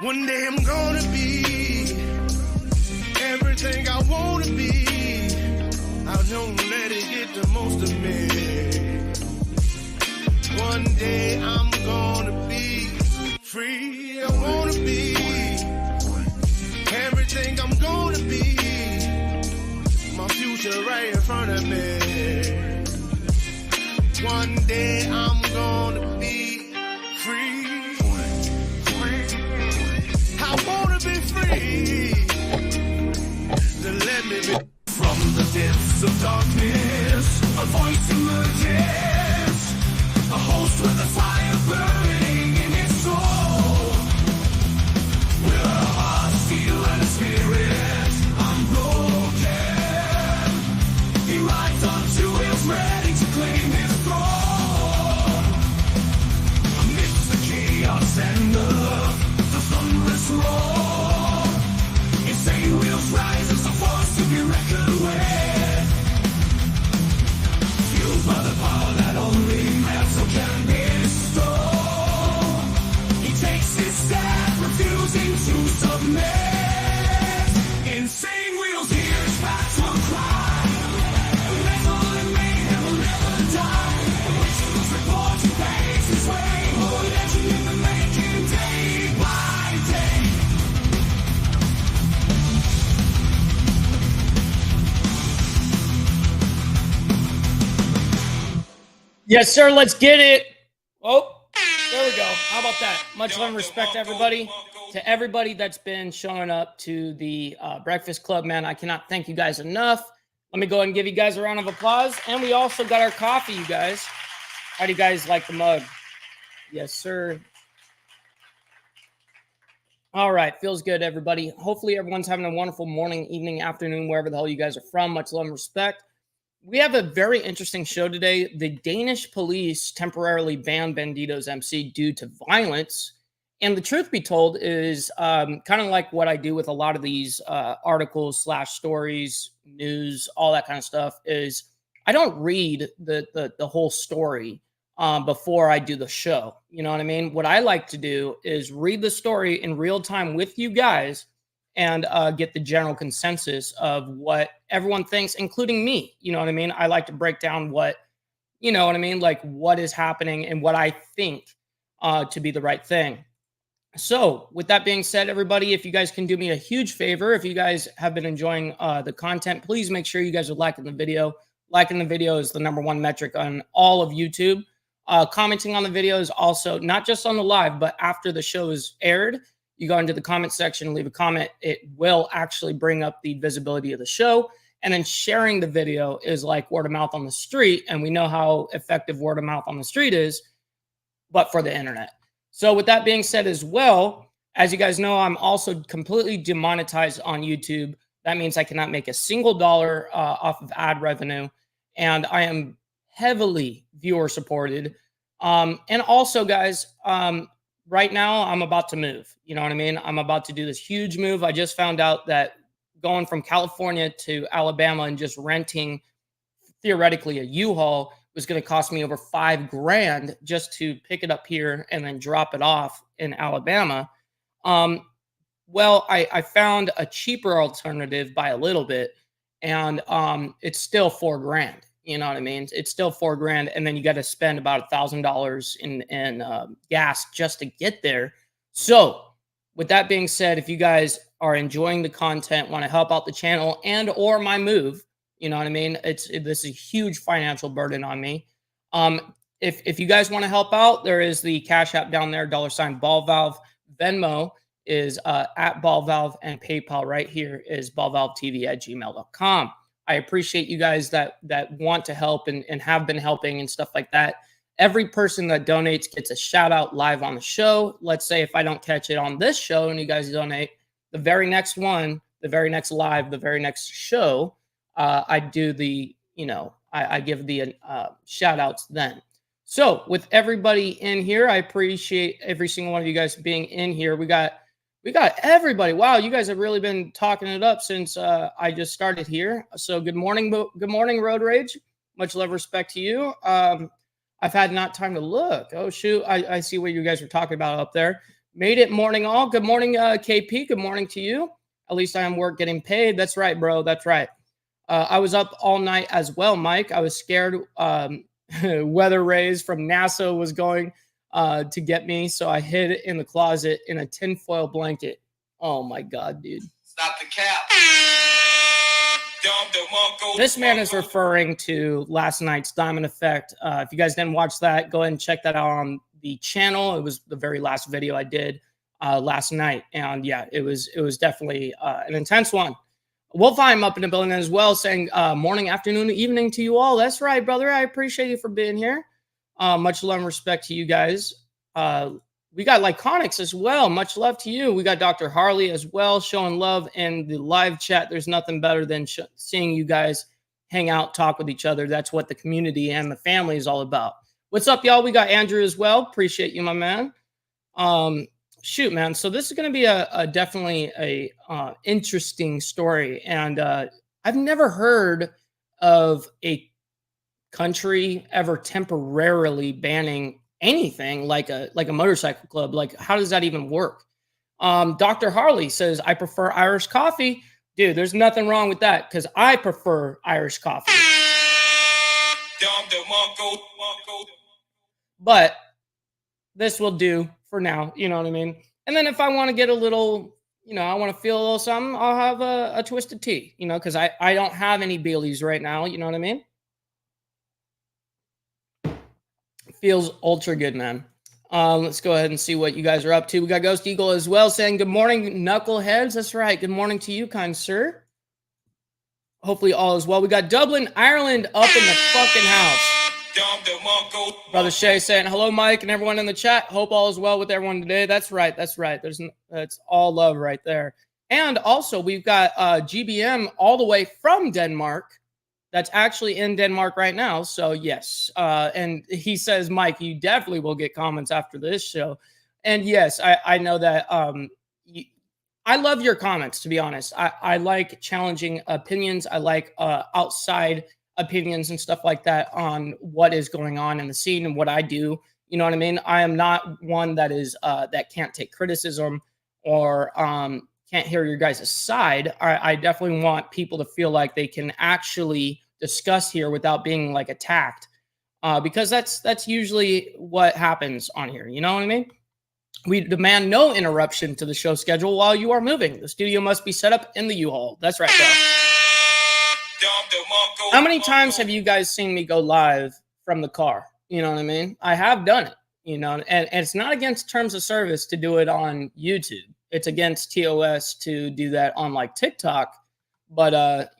One day I'm gonna be everything I wanna be. I don't let it get the most of me. One day I'm gonna be free. I wanna be everything I'm gonna be. My future right in front of me. One day I'm gonna be free. I wanna be free. Then let me be. From the depths of darkness, a voice emerges. A host with a fire burning in its soul. With a heart, steel, and a spirit unbroken. He rides on two wheels, ready to claim his throne. Amidst the chaos and the thunderous roar, insane wheels rise as a force to be reckoned with. Fueled by the power that only metal can bestow. He takes his stand, refusing to submit. Insane wheels hear his battle cry. Metal and mayhem will never die. Rituals report he paves his way. Oh, legend in the making, day by day. Yes, sir. Let's get it. Oh, there we go. How about that? Much love and respect, everybody. To everybody that's been showing up to the Breakfast Club, man, I cannot thank you guys enough. Let me go ahead and give you guys a round of applause. And we also got our coffee, you guys. How do you guys like the mug? Yes, sir. All right. Feels good, everybody. Hopefully everyone's having a wonderful morning, evening, afternoon, wherever the hell you guys are from. Much love and respect. We have a very interesting show today. The Danish police temporarily banned Bandidos MC due to violence. And the truth be told is kind of like what I do with a lot of these articles / stories, news, all that kind of stuff is I don't read the whole story before I do the show. You know what I mean? What I like to do is read the story in real time with you guys and get the general consensus of what everyone thinks, including me. You know what I mean? I like to break down what, you know what I mean? Like what is happening and what I think to be the right thing. So with that being said, everybody, if you guys can do me a huge favor, if you guys have been enjoying the content, please make sure you guys are liking the video. Liking the video is the #1 metric on all of YouTube. Commenting on the video is also not just on the live, but after the show is aired, you go into the comment section, leave a comment. It will actually bring up the visibility of the show. And then sharing the video is like word of mouth on the street. And we know how effective word of mouth on the street is, but for the internet. So with that being said as well, as you guys know, I'm also completely demonetized on YouTube. That means I cannot make a single dollar off of ad revenue. And I am heavily viewer supported. And also, guys, right now I'm about to move. You know what I mean? I'm about to do this huge move. I just found out that going from California to Alabama and just renting theoretically a U-Haul was going to cost me over $5 grand just to pick it up here and then drop it off in Alabama. Well, I found a cheaper alternative by a little bit, and it's still $4 grand. You know what I mean? It's still $4 grand, and then you got to spend about $1,000 in gas just to get there. So, with that being said, if you guys are enjoying the content, want to help out the channel and or my move, you know what I mean? This is a huge financial burden on me. If you guys want to help out, there is the Cash App down there, $ Ball Valve. Venmo is at Ball Valve, and PayPal right here is ballvalvetv@gmail.com. I appreciate you guys that want to help and have been helping and stuff like that. Every person that donates gets a shout out live on the show. Let's say if I don't catch it on this show and you guys donate, the very next one, the very next live, the very next show, I do the, I give the shout outs then. So with everybody in here, I appreciate every single one of you guys being in here. We got everybody. Wow, you guys have really been talking it up since I just started here. So good morning, Road Rage. Much love, respect to you. I've had not time to look. Oh shoot, I see what you guys were talking about up there. Made it morning all. Good morning, KP. Good morning to you. At least I am work getting paid. That's right, bro. That's right. I was up all night as well, Mike. I was scared weather rays from NASA was going to get me. So I hid in the closet in a tinfoil blanket. Oh my God, dude. Stop the cap. This man is referring to last night's Diamond Effect. If you guys didn't watch that, go ahead and check that out on the channel. It was the very last video I did last night. And yeah, it was definitely an intense one. Wolf, I'm up in the building as well, saying morning, afternoon, evening to you all. That's right, brother. I appreciate you for being here. Much love and respect to you guys. We got Lyconics as well. Much love to you. We got Dr. Harley as well, showing love in the live chat. There's nothing better than seeing you guys hang out, talk with each other. That's what the community and the family is all about. What's up, y'all? We got Andrew as well. Appreciate you, my man. Shoot, man. So this is going to be definitely a interesting story. And I've never heard of a country ever temporarily banning anything like a motorcycle club. Like, how does that even work? Dr. Harley says, I prefer Irish coffee. Dude, there's nothing wrong with that because I prefer Irish coffee. But this will do for now. You know what I mean? And then if I want to get a little, I want to feel a little something, I'll have a twisted tea, because I don't have any Baileys right now. You know what I mean? Feels ultra good, man. Let's go ahead and see what you guys are up to. We got Ghost Eagle as well saying, good morning, knuckleheads. That's right. Good morning to you, kind sir. Hopefully all is well. We got Dublin, Ireland up in the fucking house. Brother Shay saying, hello, Mike, and everyone in the chat. Hope all is well with everyone today. That's right. That's right. That's all love right there. And also, we've got GBM all the way from Denmark. That's actually in Denmark right now. So, yes. And he says, Mike, you definitely will get comments after this show. And yes, I know that I love your comments, to be honest. I like challenging opinions. I like outside opinions and stuff like that on what is going on in the scene and what I do. You know what I mean? I am not one that is that can't take criticism or can't hear your guys' side. I definitely want people to feel like they can actually discuss here without being like attacked, because that's usually what happens on here. You know what I mean? We demand no interruption to the show schedule while you are moving. The studio must be set up in the U-Haul. That's right, bro. How many times have you guys seen me go live from the car? You know what I mean? I have done it, and it's not against terms of service to do it on YouTube. It's against TOS to do that on like TikTok. But,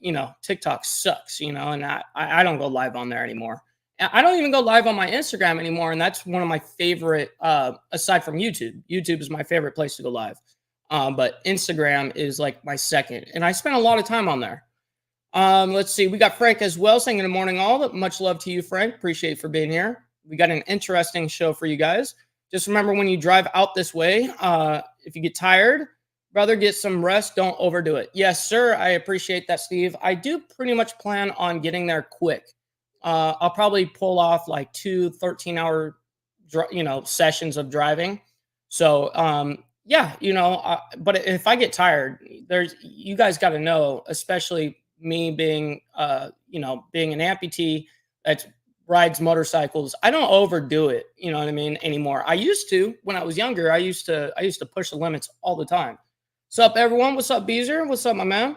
TikTok sucks, and I don't go live on there anymore. I don't even go live on my Instagram anymore. And that's one of my favorite, aside from YouTube. YouTube is my favorite place to go live. But Instagram is like my second. And I spend a lot of time on there. Let's see. We got Frank as well saying good morning all. Much love to you, Frank. Appreciate you for being here. We got an interesting show for you guys. Just remember when you drive out this way, if you get tired, brother, get some rest. Don't overdo it. Yes, sir. I appreciate that, Steve. I do pretty much plan on getting there quick. I'll probably pull off like 2 13-hour, sessions of driving. So, but if I get tired, you guys got to know, especially me being, being an amputee that rides motorcycles, I don't overdo it. You know what I mean? Anymore. I used to, when I was younger, I used to push the limits all the time. What's up, everyone? What's up, Beezer? What's up, my man?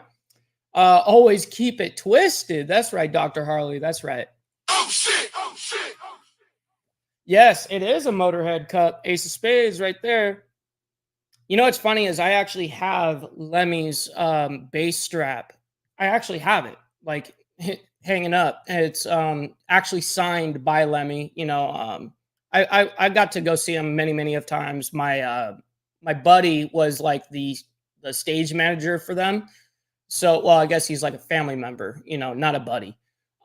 Always keep it twisted. That's right, Dr. Harley. That's right. Oh, shit. Oh, shit. Oh. Yes, it is a Motorhead Cup. Ace of Spades right there. What's funny is I actually have Lemmy's bass strap. I actually have it, like, hanging up. It's actually signed by Lemmy. I got to go see him many of times. My buddy was like the stage manager for them. So, well, I guess he's like a family member, not a buddy.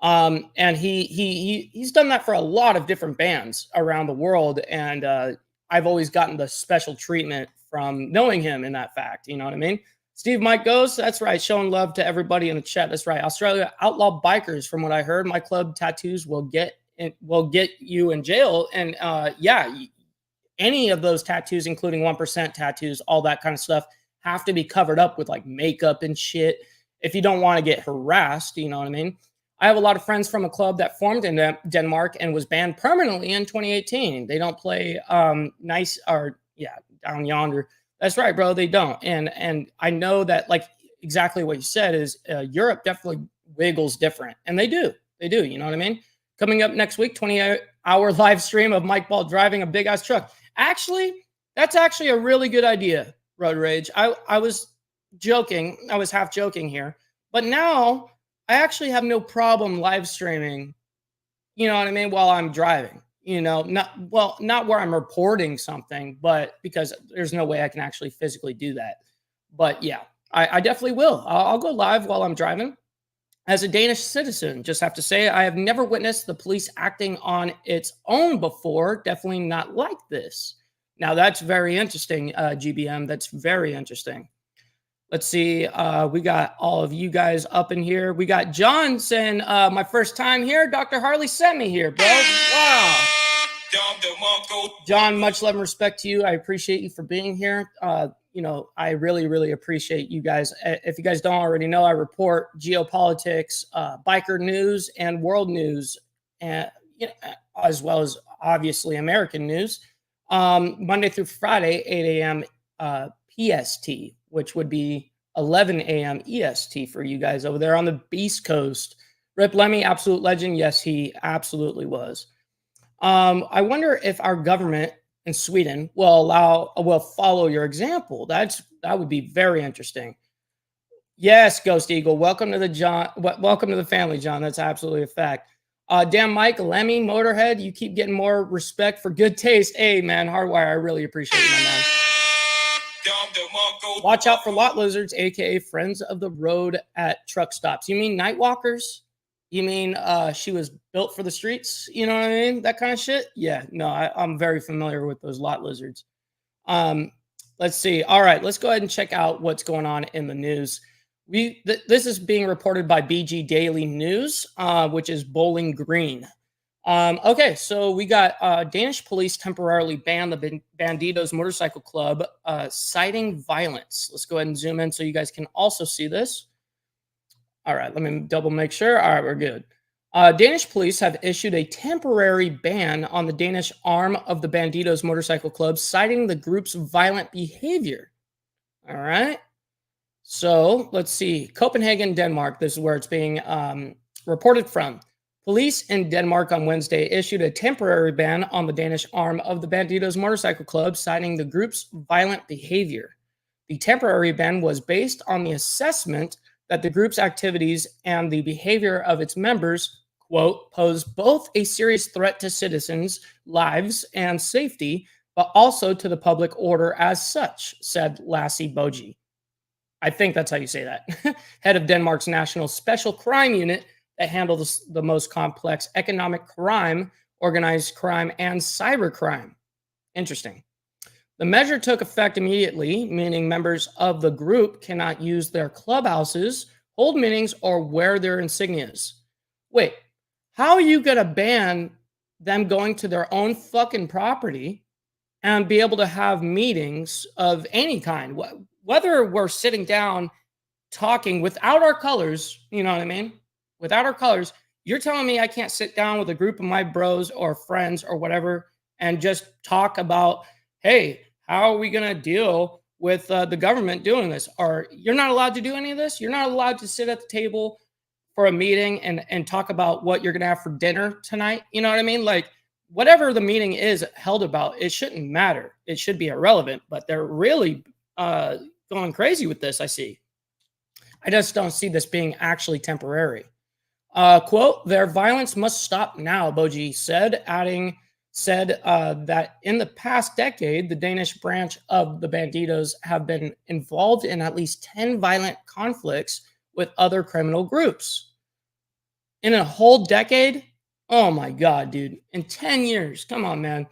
And he's done that for a lot of different bands around the world. And I've always gotten the special treatment from knowing him in that fact. You know what I mean? Steve Mike goes, that's right. Showing love to everybody in the chat. That's right. Australia outlaw bikers. From what I heard, my club tattoos will get you in jail. And any of those tattoos, including 1% tattoos, all that kind of stuff, have to be covered up with like makeup and shit if you don't want to get harassed. You know what I mean? I have a lot of friends from a club that formed in Denmark and was banned permanently in 2018. They don't play nice or down yonder. That's right, bro. They don't. And I know that like exactly what you said is Europe definitely wiggles different, and they do. They do. You know what I mean? Coming up next week, 20-hour live stream of Mike Ball driving a big ass truck. Actually, that's actually a really good idea, Road Rage. I was joking. I was half joking here, but now I actually have no problem live streaming, you know what I mean, while I'm driving. Not where I'm reporting something, but because there's no way I can actually physically do that. But yeah, I definitely will. I'll go live while I'm driving. As a Danish citizen, just have to say, I have never witnessed the police acting on its own before. Definitely not like this. Now, that's very interesting, GBM. That's very interesting. Let's see. We got all of you guys up in here. We got John saying, my first time here. Dr. Harley sent me here, bro. Wow. John, much love and respect to you. I appreciate you for being here. I really, really appreciate you guys. If you guys don't already know, I report geopolitics, biker news, and world news, and as well as obviously American news, Monday through Friday, 8 a.m. PST, which would be 11 a.m. EST for you guys over there on the Beast Coast. Rip Lemmy, absolute legend. Yes, he absolutely was. I wonder if our government in Sweden will follow your example. That would be very interesting. Yes, Ghost Eagle. Welcome to the family, John. That's absolutely a fact. Damn Mike, Lemmy, Motorhead, you keep getting more respect for good taste. Hey, man, Hardwire, I really appreciate you, my man. Watch out for lot lizards, aka friends of the road at truck stops. You mean night walkers? You mean she was built for the streets? You know what I mean? That kind of shit? Yeah, no, I'm very familiar with those lot lizards. Let's see. All right, let's go ahead and check out what's going on in the news. This is being reported by BG Daily News, which is Bowling Green. Okay, so we got Danish police temporarily banned the Bandidos Motorcycle Club, citing violence. Let's go ahead and zoom in so you guys can also see this. All right, let me double make sure. All right, we're good. Danish police have issued a temporary ban on the Danish arm of the Bandidos Motorcycle Club, citing the group's violent behavior. All right. So let's see. Copenhagen, Denmark. This is where it's being reported from. Police in Denmark on Wednesday issued a temporary ban on the Danish arm of the Bandidos Motorcycle Club, citing the group's violent behavior. The temporary ban was based on the assessment that the group's activities and the behavior of its members, quote, pose both a serious threat to citizens' lives and safety, but also to the public order as such, said Lasse Boji. I think that's how you say that. Head of Denmark's National Special Crime Unit that handles the most complex economic crime, organized crime, and cybercrime. Interesting. The measure took effect immediately, meaning members of the group cannot use their clubhouses, hold meetings, or wear their insignias. Wait, how are you going to ban them going to their own fucking property and be able to have meetings of any kind? Whether we're sitting down talking without our colors, you know what I mean? Without our colors, you're telling me I can't sit down with a group of my bros or friends or whatever and just talk about, hey, how are we going to deal with the government doing this? Or you're not allowed to do any of this? You're not allowed to sit at the table for a meeting and talk about what you're going to have for dinner tonight? You know what I mean? Like, whatever the meeting is held about, it shouldn't matter. It should be irrelevant, but they're really going crazy with this, I see. I just don't see this being actually temporary. Quote, their violence must stop now, Boji said, said that in the past decade, the Danish branch of the Bandidos have been involved in at least 10 violent conflicts with other criminal groups. In a whole decade? Oh my God, dude. In 10 years. Come on, man.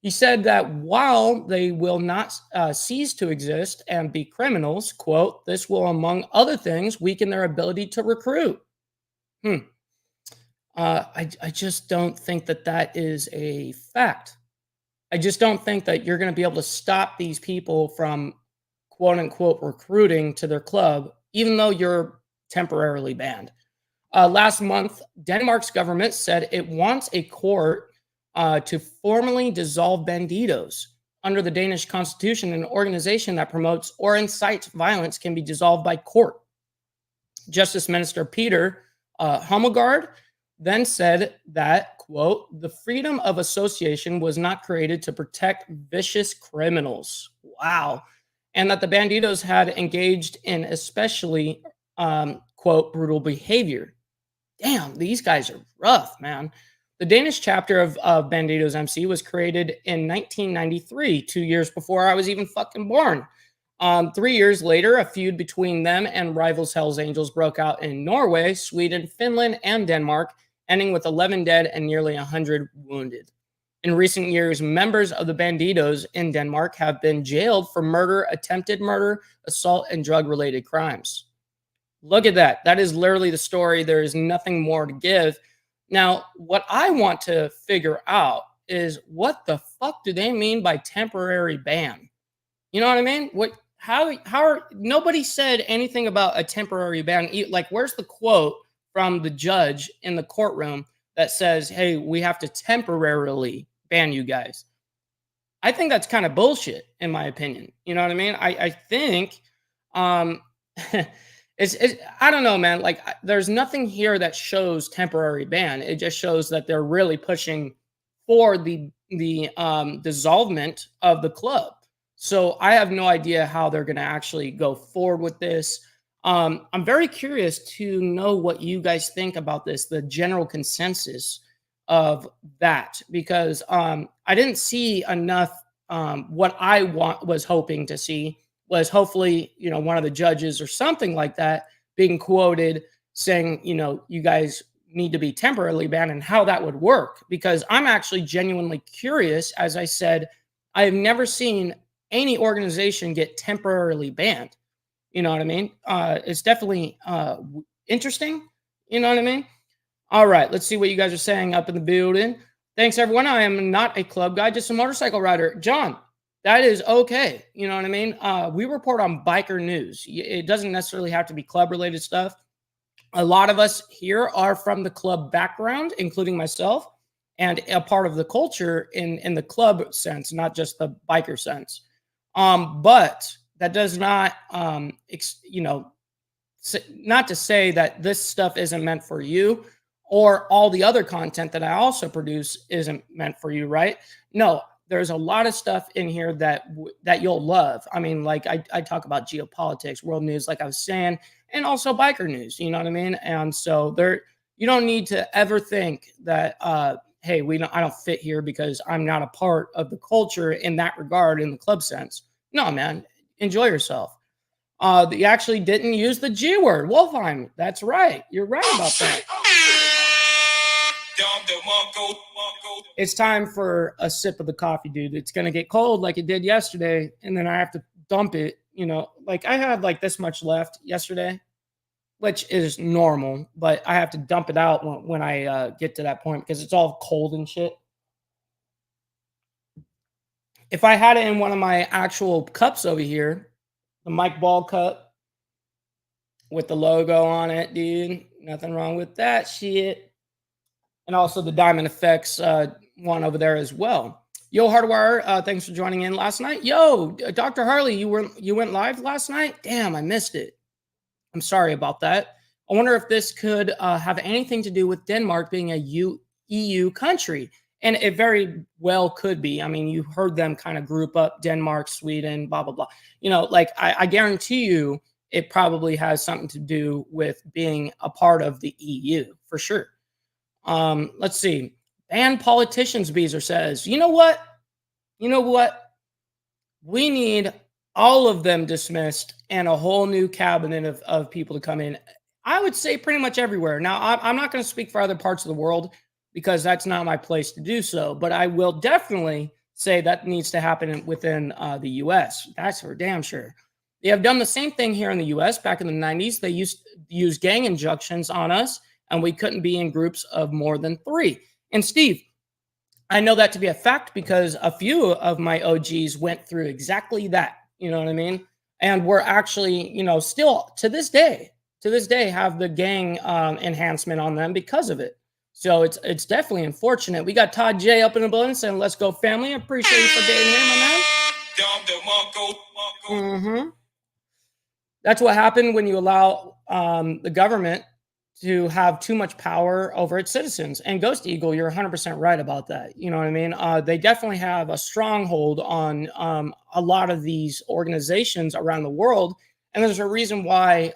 He said that while they will not cease to exist and be criminals, quote, this will, among other things, weaken their ability to recruit. I just don't think that is a fact. I just don't think that you're going to be able to stop these people from quote unquote recruiting to their club, even though you're temporarily banned. Last month, Denmark's government said it wants a court to formally dissolve Bandidos. Under the Danish constitution, an organization that promotes or incites violence can be dissolved by court. Justice Minister Peter Hummelgaard then said that, quote, the freedom of association was not created to protect vicious criminals. Wow. And that the Bandidos had engaged in especially, quote, brutal behavior. Damn, these guys are rough, man. The Danish chapter of Bandidos MC was created in 1993, 2 years before I was even fucking born. 3 years later, a feud between them and rivals Hells Angels broke out in Norway, Sweden, Finland, and Denmark, ending with 11 dead and nearly 100 wounded. In recent years, members of the Bandidos in Denmark have been jailed for murder, attempted murder, assault, and drug-related crimes. Look at that. That is literally the story. There is nothing more to give. Now, what I want to figure out is what the fuck do they mean by temporary ban? You know what I mean? How are, nobody said anything about a temporary ban. Like, where's the quote from the judge in the courtroom that says, hey, we have to temporarily ban you guys? I think that's kind of bullshit, in my opinion. You know what I mean? I think, it's I don't know, man. Like, there's nothing here that shows temporary ban. It just shows that they're really pushing for the dissolvement of the club. So I have no idea how they're going to actually go forward with this. I'm very curious to know what you guys think about this, the general consensus of that, because I didn't see enough. What I was hoping to see was hopefully, you know, one of the judges or something like that being quoted saying, you know, you guys need to be temporarily banned and how that would work. Because I'm actually genuinely curious. As I said, I have never seen any organization get temporarily banned. You know what I mean? It's definitely interesting. You know what I mean? All right, let's see what you guys are saying up in the building. Thanks, everyone. I am not a club guy, just a motorcycle rider. John, that is okay. You know what I mean? We report on biker news. It doesn't necessarily have to be club-related stuff. A lot of us here are from the club background, including myself, and a part of the culture in the club sense, not just the biker sense. But that does not, you know, not to say that this stuff isn't meant for you or all the other content that I also produce isn't meant for you, right? No, there's a lot of stuff in here that you'll love. I mean, like I talk about geopolitics, world news, like I was saying, and also biker news, you know what I mean? And so you don't need to ever think that, hey, I don't fit here because I'm not a part of the culture in that regard, in the club sense. No, man, enjoy yourself. You actually didn't use the G word, Wolfheim. That's right. You're right about that. It's time for a sip of the coffee, dude. It's going to get cold like it did yesterday, and then I have to dump it. You know, like I had like this much left yesterday, which is normal, but I have to dump it out when I get to that point because it's all cold and shit. If I had it in one of my actual cups over here, the Mike Ball cup with the logo on it, dude, nothing wrong with that shit. And also the Diamond Effects one over there as well. Yo, Hardwire, thanks for joining in last night. Yo, Dr. Harley, you went live last night? Damn, I missed it. I'm sorry about that. I wonder if this could have anything to do with Denmark being a EU country. And it very well could be. I mean, you heard them kind of group up Denmark, Sweden, blah, blah, blah. You know, like I guarantee you it probably has something to do with being a part of the EU for sure. Let's see. Ban politicians, Beezer says, you know what? We need all of them dismissed and a whole new cabinet of people to come in. I would say pretty much everywhere. Now, I'm not going to speak for other parts of the world because that's not my place to do so. But I will definitely say that needs to happen within the U.S. That's for damn sure. They have done the same thing here in the U.S. Back in the 90s. They used to use gang injunctions on us, and we couldn't be in groups of more than 3. And Steve, I know that to be a fact because a few of my OGs went through exactly that. You know what I mean? And we're actually, still to this day, have the gang enhancement on them because of it. So it's definitely unfortunate. We got Todd J up in the building saying, "Let's go, family." I appreciate you for being here, my man. That's what happened when you allow the government to have too much power over its citizens. And Ghost Eagle, you're 100% right about that. You know what I mean? They definitely have a stronghold on a lot of these organizations around the world. And there's a reason why,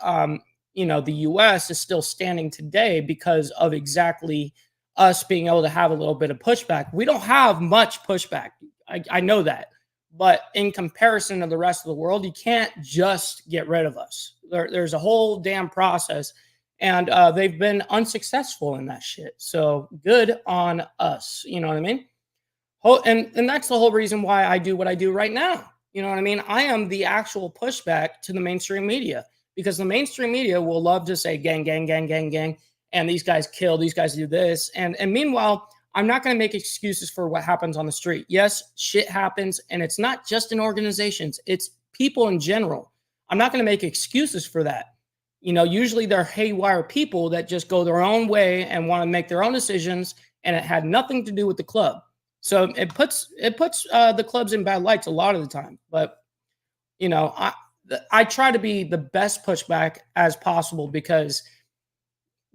the US is still standing today because of exactly us being able to have a little bit of pushback. We don't have much pushback. I know that. But in comparison to the rest of the world, you can't just get rid of us. There's a whole damn process. And they've been unsuccessful in that shit. So good on us. You know what I mean? And that's the whole reason why I do what I do right now. You know what I mean? I am the actual pushback to the mainstream media because the mainstream media will love to say gang, gang, gang, gang, gang. And these guys kill, these guys do this. And meanwhile, I'm not going to make excuses for what happens on the street. Yes, shit happens. And it's not just in organizations. It's people in general. I'm not going to make excuses for that. Usually they're haywire people that just go their own way and want to make their own decisions, and it had nothing to do with the club. So it puts the clubs in bad lights a lot of the time. But I try to be the best pushback as possible because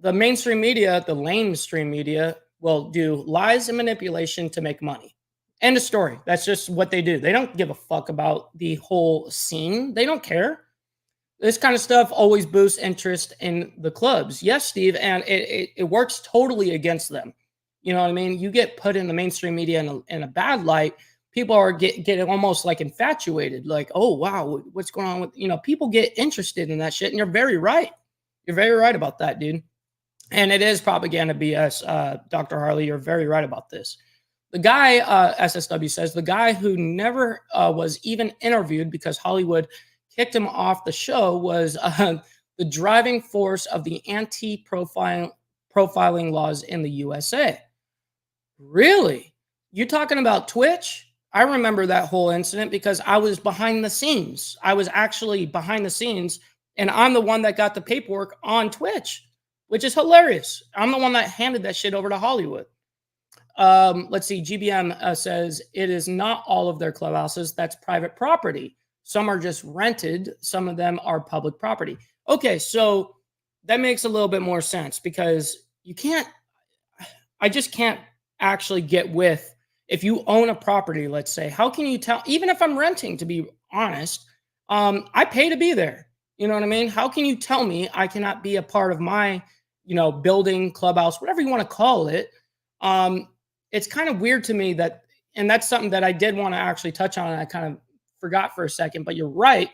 the mainstream media, the lamestream media, will do lies and manipulation to make money. End of story. That's just what they do. They don't give a fuck about the whole scene. They don't care. This kind of stuff always boosts interest in the clubs. Yes, Steve, and it works totally against them. You know what I mean? You get put in the mainstream media in a bad light, people are getting almost like infatuated. Like, oh, wow, what's going on with, people get interested in that shit. And you're very right. You're very right about that, dude. And it is propaganda BS. Dr. Harley, you're very right about this. The guy, SSW says, the guy who never was even interviewed because Hollywood kicked him off the show was the driving force of the anti-profiling laws in the USA. Really? You talking about Twitch? I remember that whole incident because I was behind the scenes. I was actually behind the scenes, and I'm the one that got the paperwork on Twitch, which is hilarious. I'm the one that handed that shit over to Hollywood. Let's see. GBM says it is not all of their clubhouses. That's private property. Some are just rented. Some of them are public property. Okay, so that makes a little bit more sense because I just can't actually get with, if you own a property, let's say, how can you tell, even if I'm renting, to be honest, I pay to be there. You know what I mean? How can you tell me I cannot be a part of my, building, clubhouse, whatever you want to call it? It's kind of weird to me that, and that's something that I did want to actually touch on. And I kind of forgot for a second, but you're right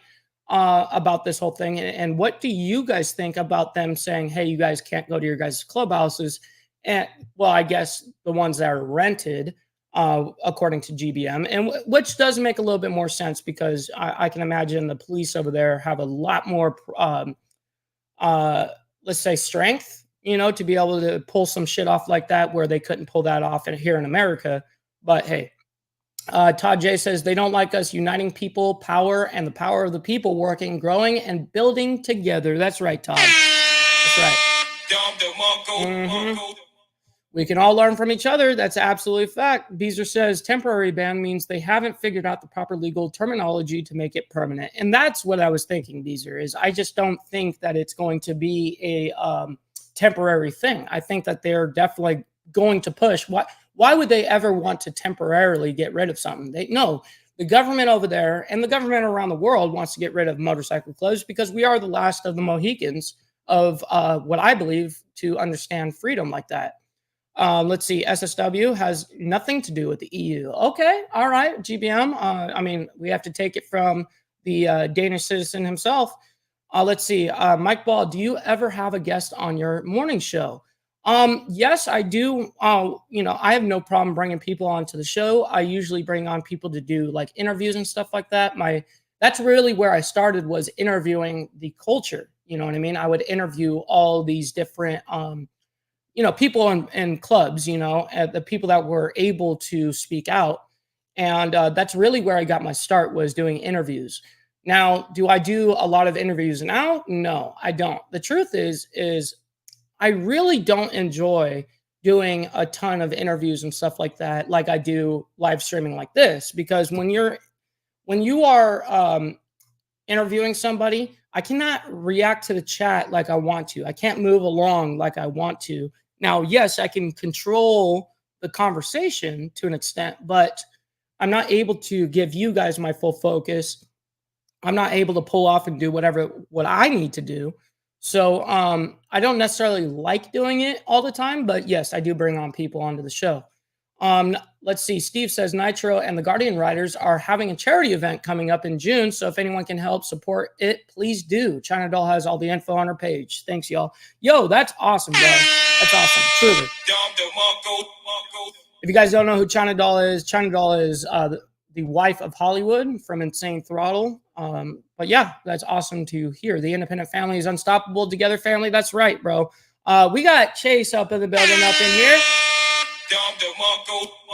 about this whole thing. And what do you guys think about them saying, hey, you guys can't go to your guys' clubhouses? And well, I guess the ones that are rented, according to GBM, and which does make a little bit more sense because I can imagine the police over there have a lot more, let's say, strength, to be able to pull some shit off like that where they couldn't pull that off here in America. But hey, Todd J says they don't like us uniting people, power, and the power of the people working, growing, and building together. That's right, Todd. That's right. Mm-hmm. We can all learn from each other. That's absolutely a fact. Beezer says temporary ban means they haven't figured out the proper legal terminology to make it permanent. And that's what I was thinking, Beezer, is I just don't think that it's going to be a temporary thing. I think that they're definitely going to push. Why would they ever want to temporarily get rid of something? The government over there and the government around the world wants to get rid of motorcycle clubs because we are the last of the Mohicans of what I believe to understand freedom like that. Let's see. SSW has nothing to do with the EU. Okay. All right. GBM. I mean, we have to take it from the Danish citizen himself. Let's see. Mike Ball, do you ever have a guest on your morning show? Yes, I do. I have no problem bringing people onto the show. I usually bring on people to do like interviews and stuff like that. That's really where I started, was interviewing the culture. You know what I mean? I would interview all these different, people in clubs, the people that were able to speak out. And that's really where I got my start, was doing interviews. Now, do I do a lot of interviews now? No, I don't. The truth is I really don't enjoy doing a ton of interviews and stuff like that, like I do live streaming like this, because when you are interviewing somebody, I cannot react to the chat like I want to. I can't move along like I want to. Now, yes, I can control the conversation to an extent, but I'm not able to give you guys my full focus. I'm not able to pull off and do what I need to do. So I don't necessarily like doing it all the time, but yes, I do bring on people onto the show. Let's see. Steve says Nitro and the Guardian Riders are having a charity event coming up in June. So if anyone can help support it, please do. China Doll has all the info on her page. Thanks, y'all. Yo, that's awesome, bro. That's awesome. Truly. If you guys don't know who China Doll is the wife of Hollywood from Insane Throttle. But yeah, that's awesome to hear. The independent family is unstoppable. Together family. That's right, bro. We got Chase up in the building up in here.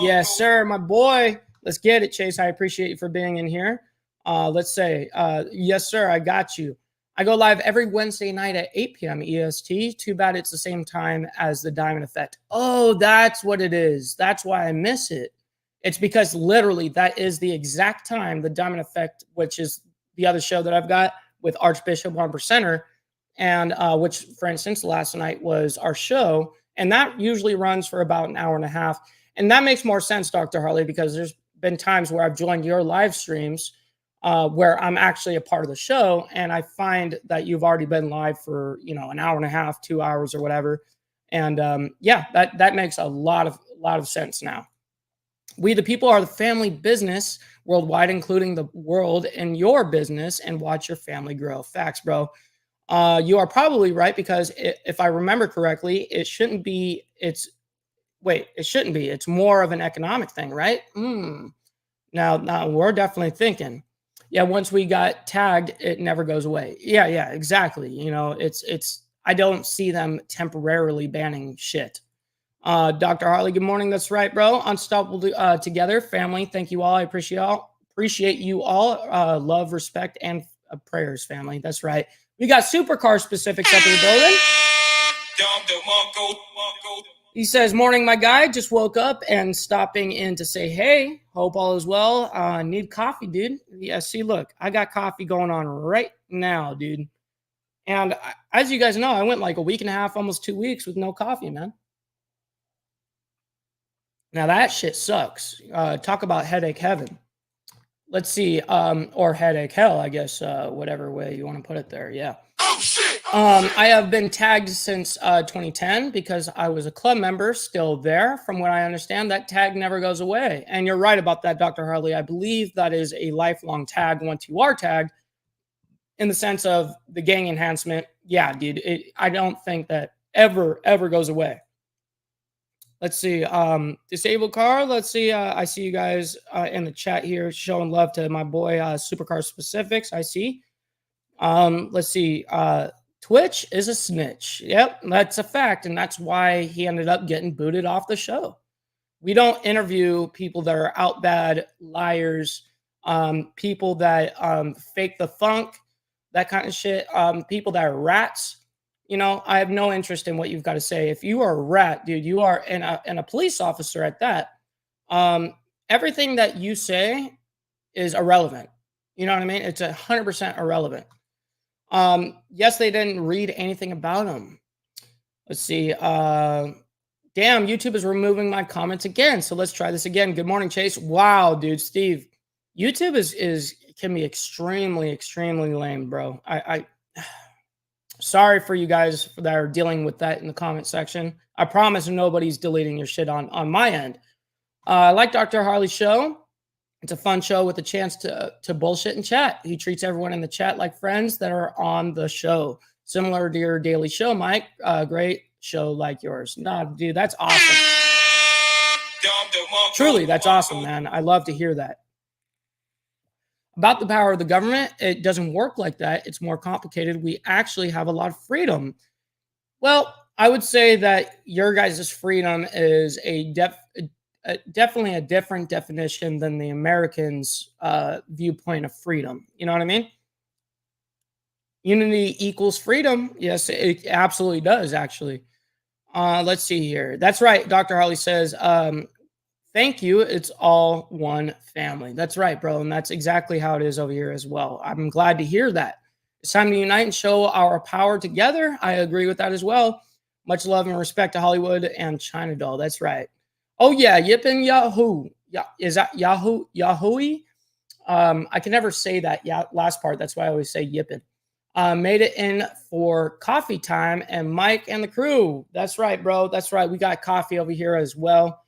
Yes, sir, my boy. Let's get it, Chase. I appreciate you for being in here. Let's say, yes, sir, I got you. I go live every Wednesday night at 8 p.m. EST. Too bad it's the same time as the Diamond Effect. Oh, that's what it is. That's why I miss it. It's because literally that is the exact time the Diamond Effect, which is the other show that I've got with Archbishop 1%er, and which, for instance, last night was our show. And that usually runs for about an hour and a half. And that makes more sense, Dr. Harley, because there's been times where I've joined your live streams where I'm actually a part of the show. And I find that you've already been live for, an hour and a half, 2 hours or whatever. And yeah, that makes a lot of sense now. We the people are the family business worldwide, including the world in your business, and watch your family grow. Facts, bro. You are probably right, because if I remember correctly, it shouldn't be. It shouldn't be. It's more of an economic thing, right? Now we're definitely thinking. Yeah, once we got tagged, it never goes away. Yeah, exactly. It's. I don't see them temporarily banning shit. Dr. Harley, good morning. That's right, bro. Unstoppable together, family. Thank you all. I appreciate you all. Love, respect, and prayers, family. That's right. We got supercar specifics up in the building. He says, morning, my guy. Just woke up and stopping in to say, hey, hope all is well. Need coffee, dude. Yeah, see, look, I got coffee going on right now, dude. And as you guys know, I went like a week and a half, almost 2 weeks with no coffee, man. Now that shit sucks. Talk about headache heaven. Let's see, or headache hell, I guess, whatever way you want to put it there. Yeah. Oh, shit. I have been tagged since 2010 because I was a club member, still there. From what I understand, that tag never goes away. And you're right about that, Dr. Harley. I believe that is a lifelong tag once you are tagged, in the sense of the gang enhancement. Yeah, dude, I don't think that ever goes away. Let's see. Disabled car. Let's see. I see you guys in the chat here showing love to my boy Supercar Specifics. I see. Let's see. Twitch is a snitch. Yep, that's a fact. And that's why he ended up getting booted off the show. We don't interview people that are out bad, liars, people that fake the funk, that kind of shit, people that are rats. I have no interest in what you've got to say. If you are a rat, dude, you are, and a police officer at that, everything that you say is irrelevant. You know what I mean? It's 100% irrelevant. Yes, they didn't read anything about him. Let's see. Damn, YouTube is removing my comments again. So let's try this again. Good morning, Chase. Wow, dude, Steve. YouTube can be extremely lame, bro. I sorry for you guys that are dealing with that in the comment section. I promise nobody's deleting your shit on my end. I like Dr. Harley's show. It's a fun show with a chance to bullshit and chat. He treats everyone in the chat like friends that are on the show. Similar to your daily show, Mike. Great show like yours. Nah, dude, that's awesome. Truly, that's awesome, man. I love to hear that. About the power of the government, it doesn't work like that. It's more complicated. We actually have a lot of freedom. Well, I would say that your guys' freedom is definitely a different definition than the Americans' viewpoint of freedom. You know what I mean? Unity equals freedom. Yes, it absolutely does, actually. Let's see here. That's right. Dr. Harley says, thank you. It's all one family. That's right, bro. And that's exactly how it is over here as well. I'm glad to hear that. It's time to unite and show our power together. I agree with that as well. Much love and respect to Hollywood and China Doll. That's right. Oh, yeah. Yippin' Yahoo. Yeah. Is that Yahoo? Yahoo? I can never say that last part. That's why I always say yippin'. Made it in for coffee time and Mike and the crew. That's right, bro. That's right. We got coffee over here as well.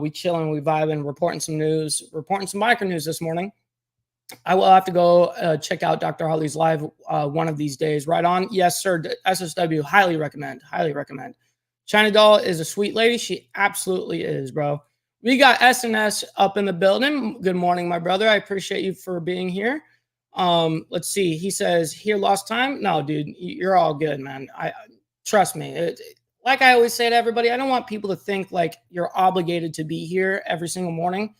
We chilling, we vibing, reporting some news, reporting some biker news this morning. I will have to go check out Dr. Harley's live one of these days. Right on. Yes, sir. SSW. Highly recommend. Highly recommend. China Doll is a sweet lady. She absolutely is, bro. We got SNS up in the building. Good morning, my brother. I appreciate you for being here. Let's see. He says, here lost time. No, dude, you're all good, man. I trust me. Like I always say to everybody, I don't want people to think like you're obligated to be here every single morning.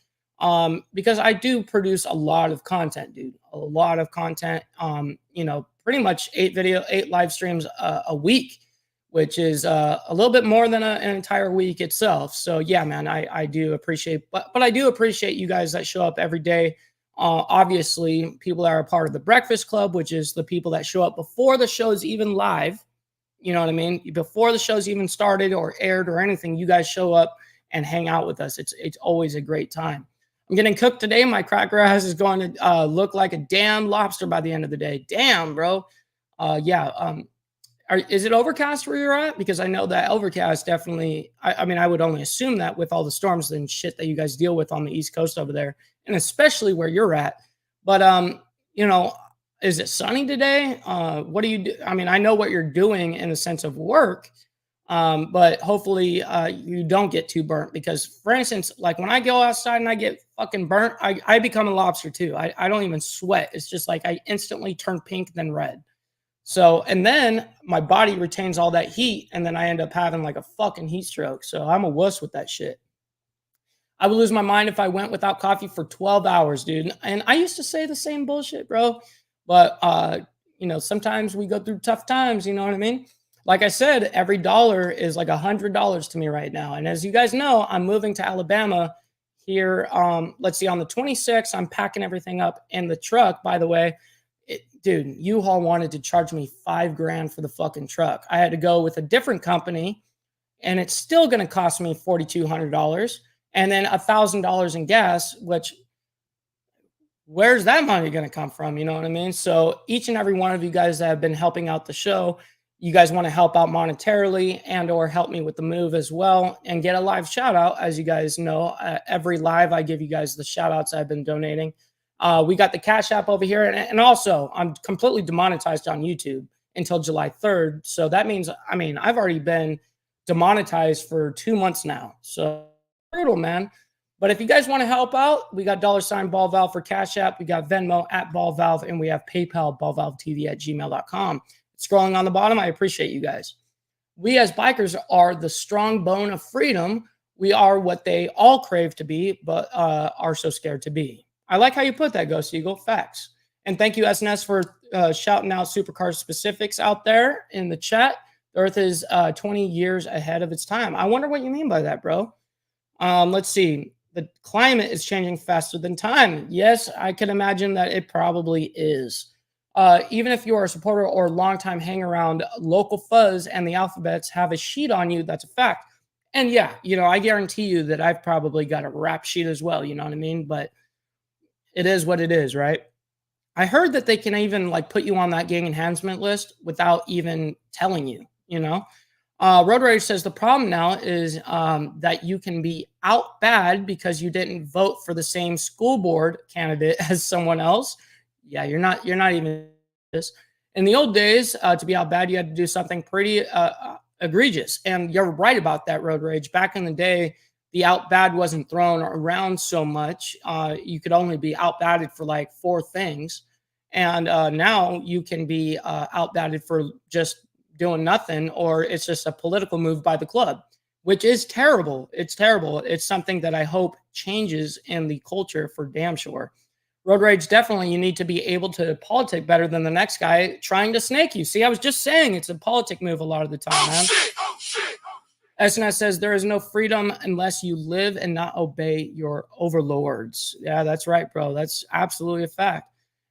Because I do produce a lot of content, dude, a lot of content. Pretty much 8 live streams a week, which is a little bit more than an entire week itself. So yeah, man, I do appreciate, but I do appreciate you guys that show up every day. Obviously, people that are a part of the Breakfast Club, which is the people that show up before the show's even live. You know what I mean? Before the show's even started or aired or anything, you guys show up and hang out with us. It's always a great time. I'm getting cooked today. My cracker ass is going to look like a damn lobster by the end of the day. Damn, bro. Is it overcast where you're at? Because I know that overcast definitely, I mean, I would only assume that with all the storms and shit that you guys deal with on the East Coast over there, and especially where you're at. But, is it sunny today? What do you do? I mean, I know what you're doing in the sense of work, but hopefully you don't get too burnt because, for instance, like when I go outside and I get fucking burnt, I become a lobster too. I don't even sweat. It's just like I instantly turn pink, then red. So, and then my body retains all that heat, and then I end up having like a fucking heat stroke. So I'm a wuss with that shit. I would lose my mind if I went without coffee for 12 hours, dude. And I used to say the same bullshit, bro. But, sometimes we go through tough times, you know what I mean? Like I said, every dollar is like $100 to me right now. And as you guys know, I'm moving to Alabama here. Let's see, on the 26th, I'm packing everything up in the truck, by the way. Dude, U-Haul wanted to charge me $5,000 for the fucking truck. I had to go with a different company, and it's still going to cost me $4,200 and then $1,000 in gas, which where's that money going to come from? You know what I mean? So each and every one of you guys that have been helping out the show, you guys want to help out monetarily and or help me with the move as well and get a live shout out. As you guys know, every live, I give you guys the shout outs I've been donating. We got the Cash App over here. And also, I'm completely demonetized on YouTube until July 3rd. So that means, I mean, I've already been demonetized for 2 months now. So brutal, man. But if you guys want to help out, we got $ Ball Valve for Cash App. We got Venmo at Ball Valve, and we have PayPal, ballvalvetv@gmail.com. Scrolling on the bottom, I appreciate you guys. We as bikers are the strong bone of freedom. We are what they all crave to be, but are so scared to be. I like how you put that, Ghost Eagle. Facts. And thank you, SNS, for shouting out Supercar specifics out there in the chat. The Earth is 20 years ahead of its time. I wonder what you mean by that, bro. Let's see. The climate is changing faster than time. Yes, I can imagine that it probably is. Even if you are a supporter or longtime hang around, local fuzz and the alphabets have a sheet on you. That's a fact. And yeah, I guarantee you that I've probably got a rap sheet as well. You know what I mean? But it is what it is, right? I heard that they can even like put you on that gang enhancement list without even telling you, Road Rage says the problem now is that you can be out bad because you didn't vote for the same school board candidate as someone else. Yeah, you're not even this. In the old days, to be out bad, you had to do something pretty egregious. And you're right about that, Road Rage. Back in the day, the out bad wasn't thrown around so much. You could only be out batted for like 4 things. And now you can be out batted for just doing nothing, or it's just a political move by the club, which is terrible. It's terrible. It's something that I hope changes in the culture for damn sure. Road rage, definitely, you need to be able to politic better than the next guy trying to snake you. See, I was just saying it's a politic move a lot of the time, man. SNS says there is no freedom unless you live and not obey your overlords. Yeah, that's right, bro. That's absolutely a fact.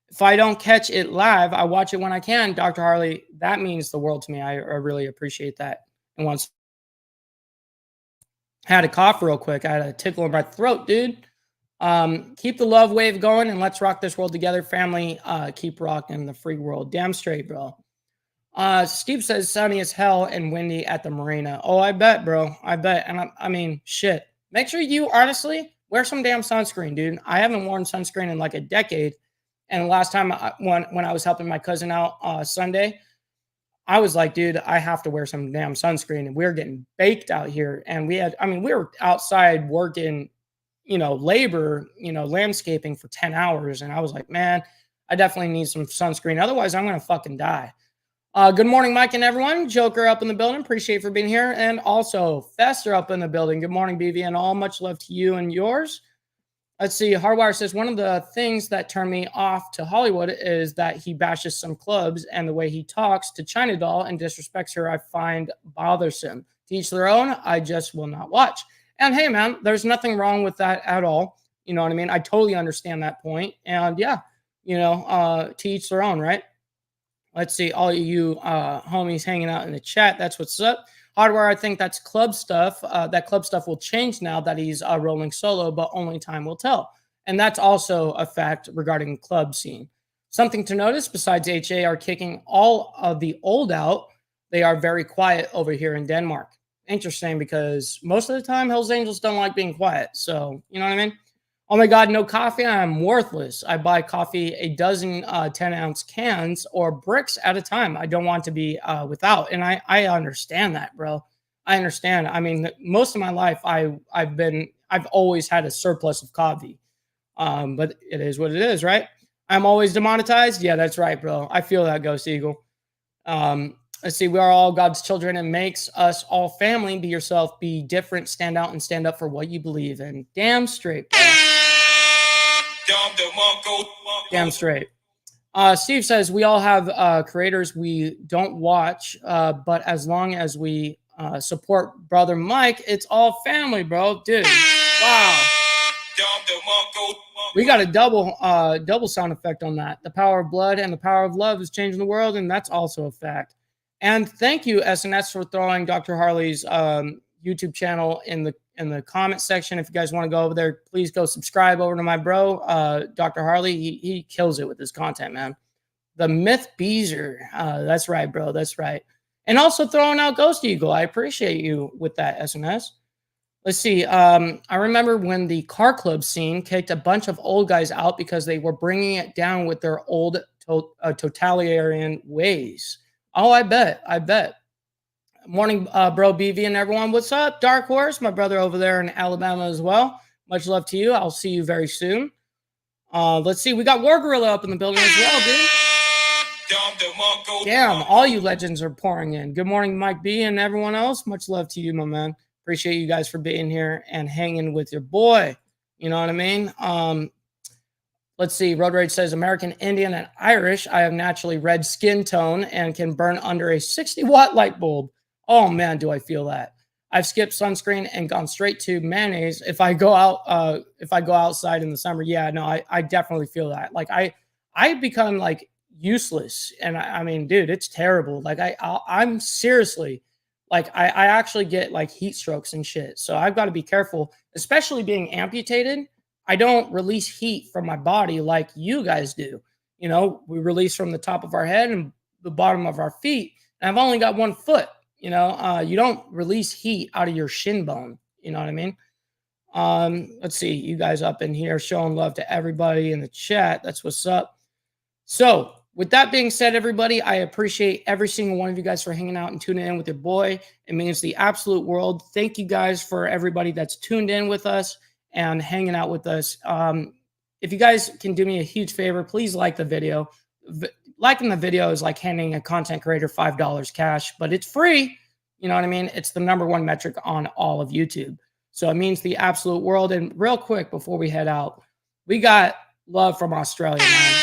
If I don't catch it live, I watch it when I can. Dr. Harley, that means the world to me. I really appreciate that. And once I had a cough real quick, I had a tickle in my throat, dude. Keep the love wave going and let's rock this world together, family. Keep rocking the free world. Damn straight, bro. Steve says sunny as hell and windy at the marina. Oh, I bet, bro. I bet. And I mean, shit. Make sure you honestly wear some damn sunscreen, dude. I haven't worn sunscreen in like a decade. And the last time when I was helping my cousin out Sunday, I was like, dude, I have to wear some damn sunscreen. And we were getting baked out here. And we were outside working, labor, landscaping for 10 hours. And I was like, man, I definitely need some sunscreen. Otherwise, I'm going to fucking die. Good morning, Mike and everyone. Joker up in the building. Appreciate you for being here. And also Fester up in the building. Good morning, BV and all. Much love to you and yours. Let's see. Hardwire says one of the things that turned me off to Hollywood is that he bashes some clubs and the way he talks to China Doll and disrespects her I find bothersome. To each their own. I just will not watch. And hey, man, there's nothing wrong with that at all. You know what I mean? I totally understand that point. And yeah, to each their own, right? Let's see, all you homies hanging out in the chat. That's what's up. Hardware, I think that's club stuff. That club stuff will change now that he's rolling solo, but only time will tell. And that's also a fact regarding the club scene. Something to notice, besides HA are kicking all of the old out, they are very quiet over here in Denmark. Interesting, because most of the time, Hells Angels don't like being quiet. So, you know what I mean? Oh my God, no coffee. I'm worthless. I buy coffee a dozen 10-ounce cans or bricks at a time. I don't want to be without. And I understand that, bro. I understand. I mean, most of my life, I've always had a surplus of coffee. But it is what it is, right? I'm always demonetized. Yeah, that's right, bro. I feel that, Ghost Eagle. Let's see. We are all God's children and makes us all family. Be yourself, be different, stand out, and stand up for what you believe in. Damn straight, bro. Damn straight. Steve says we all have creators we don't watch, but as long as we support brother Mike, it's all family, bro. Dude, wow. We got a double sound effect on that. The power of blood and the power of love is changing the world, and that's also a fact. And thank you, SNS, for throwing Dr. Harley's YouTube channel in the comment section. If you guys want to go over there, please go subscribe over to my bro, Dr. Harley. He kills it with his content, man. The Myth Beezer. That's right, bro. That's right. And also throwing out Ghost Eagle. I appreciate you with that, SNS. Let's see. I remember when the car club scene kicked a bunch of old guys out because they were bringing it down with their old totalitarian ways. Oh, I bet. Morning, bro, BV and everyone. What's up, Dark Horse? My brother over there in Alabama as well. Much love to you. I'll see you very soon. Let's see. We got War Gorilla up in the building as well, dude. Damn, all you legends are pouring in. Good morning, Mike B and everyone else. Much love to you, my man. Appreciate you guys for being here and hanging with your boy. You know what I mean? Let's see. Road Rage says American Indian and Irish. I have naturally red skin tone and can burn under a 60-watt light bulb. Oh man, do I feel that? I've skipped sunscreen and gone straight to mayonnaise. If I go outside in the summer, yeah, no, I definitely feel that. Like I become like useless, and I mean, dude, it's terrible. Like I'm seriously, like I actually get like heat strokes and shit. So I've got to be careful, especially being amputated. I don't release heat from my body like you guys do. You know, we release from the top of our head and the bottom of our feet. And I've only got one foot. You know, you don't release heat out of your shin bone. You know what I mean? Let's see. You guys up in here showing love to everybody in the chat. That's what's up. So with that being said, everybody, I appreciate every single one of you guys for hanging out and tuning in with your boy. It means the absolute world. Thank you guys for everybody that's tuned in with us and hanging out with us. If you guys can do me a huge favor, please like the video. liking the video is like handing a content creator $5 cash, but it's free. You know what I mean? It's the #1 metric on all of YouTube. So it means the absolute world. And real quick, before we head out, we got love from Australia, man.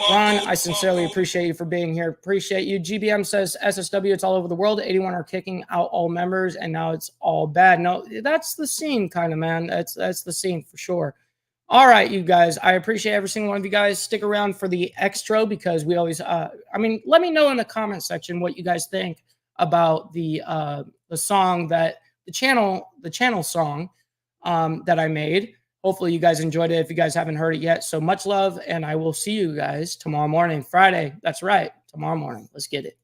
Ron, I sincerely appreciate you for being here. Appreciate you. GBM says SSW, it's all over the world. 81 are kicking out all members, and now it's all bad. No, that's the scene, kind of, man. That's the scene for sure. All right, you guys. I appreciate every single one of you guys. Stick around for the extra because we always. I mean, let me know in the comment section what you guys think about the song that the channel song that I made. Hopefully you guys enjoyed it if you guys haven't heard it yet. So much love, and I will see you guys tomorrow morning, Friday. That's right, tomorrow morning. Let's get it.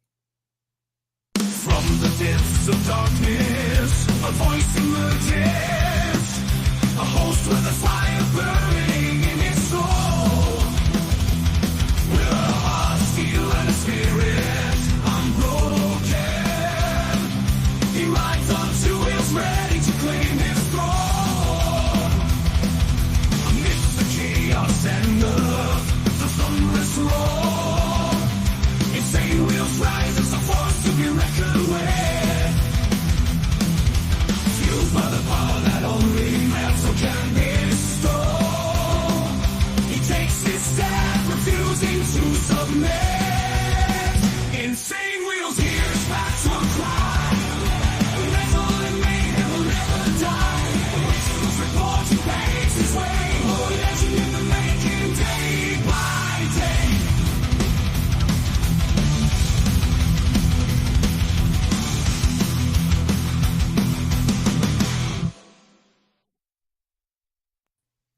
From the depths of darkness, a voice emerges, a host with a fire burning in its soul. With a heart, steel, and a spirit unbroken, he rides on two wheels ready to claim his throne. And the thunderous roar, insane wheels rise as a force to be reckoned with. Fueled by the power that only Matzo can bestow, he takes his stand, refusing to submit. Insane wheels hears back to a cry. Metal and mayhem will never die. The whistlers report he pays his way. Legend in the making, day by day.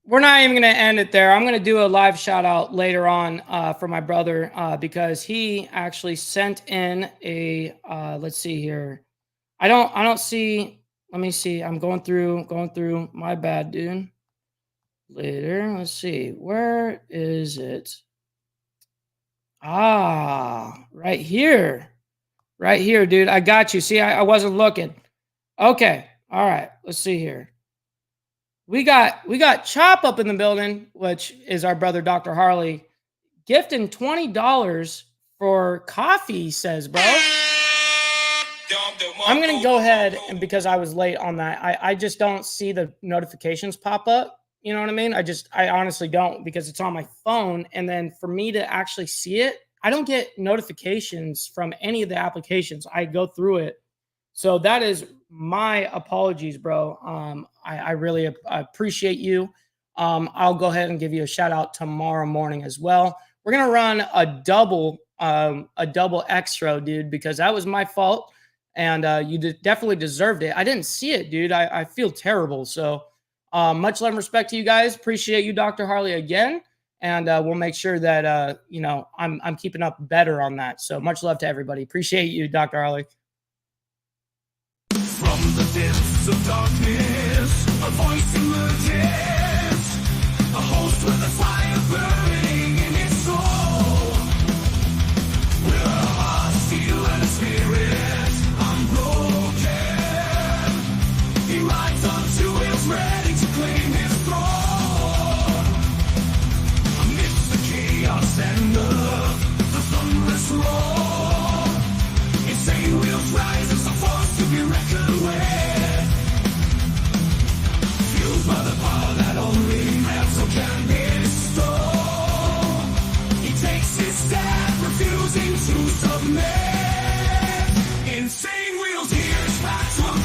We're not even going to end it there. I'm going to do a live shout out later on for my brother because he actually sent in a let's see here. I don't see. Let me see. I'm going through. My bad, dude. Later, let's see. Where is it? Right here. Right here, dude. I got you. See, I wasn't looking. Okay. All right. Let's see here. We got Chop up in the building, which is our brother Dr. Harley, gifting $20 for coffee, he says, bro. I'm gonna go ahead, and because I was late on that, I just don't see the notifications pop up. You know what I mean? I honestly don't because it's on my phone. And then for me to actually see it, I don't get notifications from any of the applications. I go through it. So that is my apologies, bro. I really appreciate you. I'll go ahead and give you a shout out tomorrow morning as well. We're going to run a double extra, dude, because that was my fault. And you definitely deserved it. I didn't see it, dude. I feel terrible. So much love and respect to you guys. Appreciate you, Dr. Harley, again. And we'll make sure that, I'm keeping up better on that. So much love to everybody. Appreciate you, Dr. Harley. From the depths of darkness, a voice emerges, a host with a fire burning in its soul. With a heart, steel, and a spirit unbroken, he rides on two wheels ready to claim his throne. Amidst the chaos and the thunderous roar, insane wheels rise as a force to be reckoned with. Fueled by the power that only Matzo can bestow, he takes his stand, refusing to submit. Insane wheels hears back to a